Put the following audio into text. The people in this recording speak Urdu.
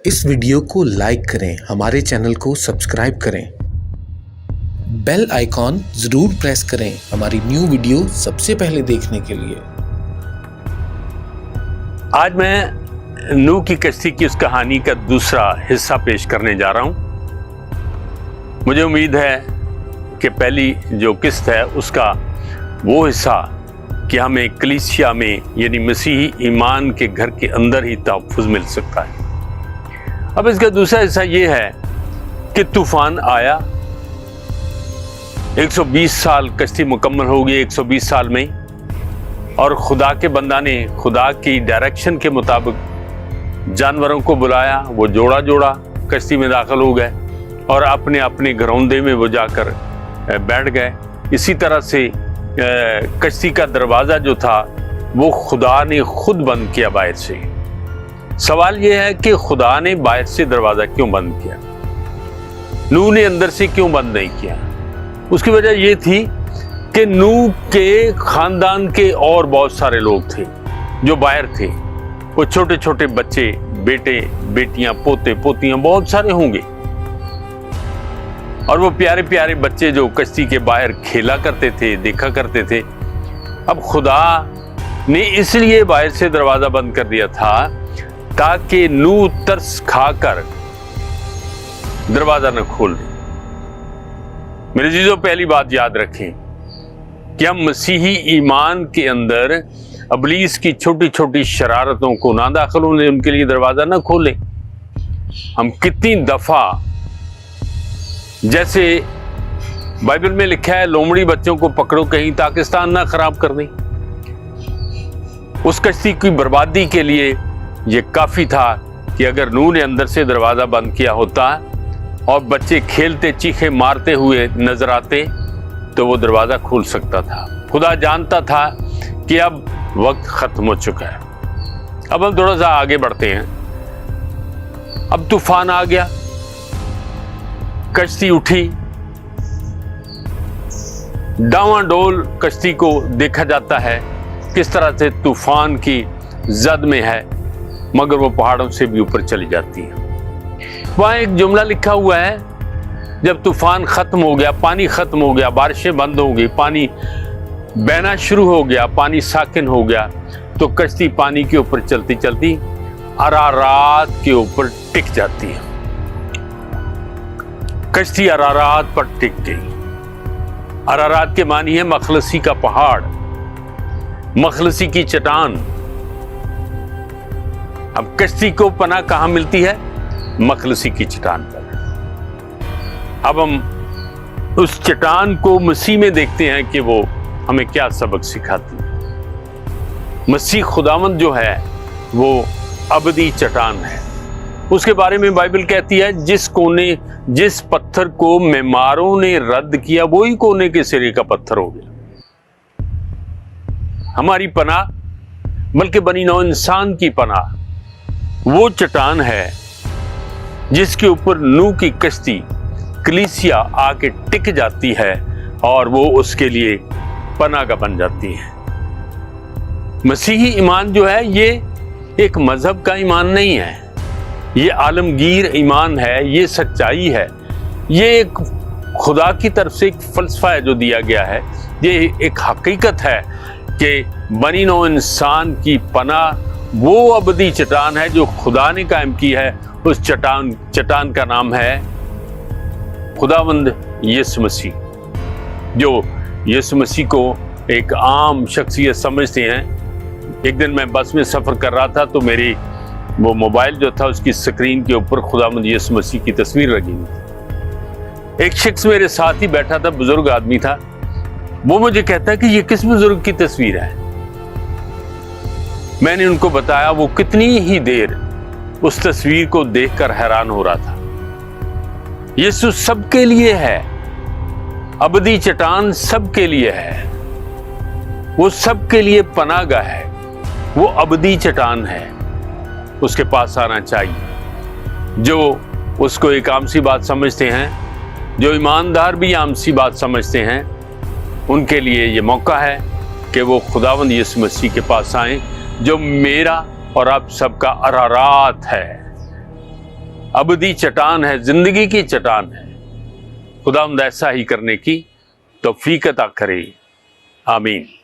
اس ویڈیو کو لائک کریں، ہمارے چینل کو سبسکرائب کریں، بیل آئیکن ضرور پریس کریں ہماری نیو ویڈیو سب سے پہلے دیکھنے کے لیے۔ آج میں نوح کی کشتی کی اس کہانی کا دوسرا حصہ پیش کرنے جا رہا ہوں۔ مجھے امید ہے کہ پہلی جو قسط ہے اس کا وہ حصہ کہ ہمیں کلیسیا میں یعنی مسیحی ایمان کے گھر کے اندر ہی تحفظ مل سکتا ہے۔ اب اس کا دوسرا حصہ یہ ہے کہ طوفان آیا، 120 سال کشتی مکمل ہو گئی 120 سال میں، اور خدا کے بندہ نے خدا کی ڈائریکشن کے مطابق جانوروں کو بلایا، وہ جوڑا جوڑا کشتی میں داخل ہو گئے اور اپنے اپنے گھروندے میں وہ جا کر بیٹھ گئے۔ اسی طرح سے کشتی کا دروازہ جو تھا وہ خدا نے خود بند کیا باہر سے۔ سوال یہ ہے کہ خدا نے باہر سے دروازہ کیوں بند کیا؟ نوح نے اندر سے کیوں بند نہیں کیا؟ اس کی وجہ یہ تھی کہ نوح کے خاندان کے اور بہت سارے لوگ تھے جو باہر تھے، وہ چھوٹے چھوٹے بچے، بیٹے بیٹیاں، پوتے پوتیاں بہت سارے ہوں گے، اور وہ پیارے پیارے بچے جو کشتی کے باہر کھیلا کرتے تھے، دیکھا کرتے تھے۔ اب خدا نے اس لیے باہر سے دروازہ بند کر دیا تھا تاکہ نوح ترس کھا کر دروازہ نہ کھول دے۔ میرے عزیزو، پہلی بات یاد رکھیں کہ ہم مسیحی ایمان کے اندر ابلیس کی چھوٹی چھوٹی شرارتوں کو نہ داخل ہونے، ان کے لیے دروازہ نہ کھولیں۔ ہم کتنی دفعہ، جیسے بائبل میں لکھا ہے، لومڑی بچوں کو پکڑو کہیں پاکستان نہ خراب کر دیں۔ اس کشتی کی بربادی کے لیے یہ کافی تھا کہ اگر نوح نے اندر سے دروازہ بند کیا ہوتا اور بچے کھیلتے چیخے مارتے ہوئے نظر آتے تو وہ دروازہ کھول سکتا تھا۔ خدا جانتا تھا کہ اب وقت ختم ہو چکا ہے۔ اب ہم تھوڑا سا آگے بڑھتے ہیں۔ اب طوفان آ گیا، کشتی اٹھی، ڈاواں ڈول کشتی کو دیکھا جاتا ہے کس طرح سے طوفان کی زد میں ہے، مگر وہ پہاڑوں سے بھی اوپر چلی جاتی ہے۔ وہاں ایک جملہ لکھا ہوا ہے، جب طوفان ختم ہو گیا، پانی ختم ہو گیا، بارشیں بند ہو گئی، پانی بہنا شروع ہو گیا، پانی ساکن ہو گیا، تو کشتی پانی کے اوپر چلتی چلتی ارارات کے اوپر ٹک جاتی ہے۔ کشتی ارارات پر ٹک گئی۔ ارارات کے معنی ہے مخلصی کا پہاڑ، مخلصی کی چٹان۔ اب کشتی کو پناہ کہاں ملتی ہے؟ مخلصی کی چٹان پر۔ اب ہم اس چٹان کو مسیح میں دیکھتے ہیں کہ وہ ہمیں کیا سبق سکھاتی ہے۔ مسیح خداوند جو ہے وہ ابدی چٹان ہے۔ اس کے بارے میں بائبل کہتی ہے، جس پتھر کو معماروں نے رد کیا وہی کونے کے سرے کا پتھر ہو گیا۔ ہماری پناہ، بلکہ بنی نوع انسان کی پناہ، وہ چٹان ہے جس کے اوپر نوح کی کشتی کلیسیا آ کے ٹک جاتی ہے اور وہ اس کے لیے پناہ گاہ بن جاتی ہے۔ مسیحی ایمان جو ہے یہ ایک مذہب کا ایمان نہیں ہے، یہ عالمگیر ایمان ہے، یہ سچائی ہے، یہ ایک خدا کی طرف سے ایک فلسفہ ہے جو دیا گیا ہے، یہ ایک حقیقت ہے کہ بنی نوع انسان کی پناہ وہ ابدی چٹان ہے جو خدا نے قائم کی ہے۔ اس چٹان کا نام ہے خداوند یسوع مسیح۔ جو یسوع مسیح کو ایک عام شخصیت سمجھتے ہیں۔ ایک دن میں بس میں سفر کر رہا تھا تو میری وہ موبائل جو تھا اس کی سکرین کے اوپر خداوند یسوع مسیح کی تصویر لگی ہوئی تھی۔ ایک شخص میرے ساتھ ہی بیٹھا تھا، بزرگ آدمی تھا، وہ مجھے کہتا ہے کہ یہ کس بزرگ کی تصویر ہے؟ میں نے ان کو بتایا وہ کتنی ہی دیر اس تصویر کو دیکھ کر حیران ہو رہا تھا۔ یسوع سب کے لیے ہے، ابدی چٹان سب کے لیے ہے، وہ سب کے لیے پناہ گاہ ہے، وہ ابدی چٹان ہے، اس کے پاس آنا چاہیے۔ جو اس کو ایک عام سی بات سمجھتے ہیں، جو ایماندار بھی عام سی بات سمجھتے ہیں، ان کے لیے یہ موقع ہے کہ وہ خداوند یسوع مسیح کے پاس آئیں جو میرا اور آپ سب کا ارارات ہے۔ ابدی چٹان ہے, زندگی کی چٹان ہے. خداوند ایسا ہی کرنے کی توفیق عطا کرے. آمین.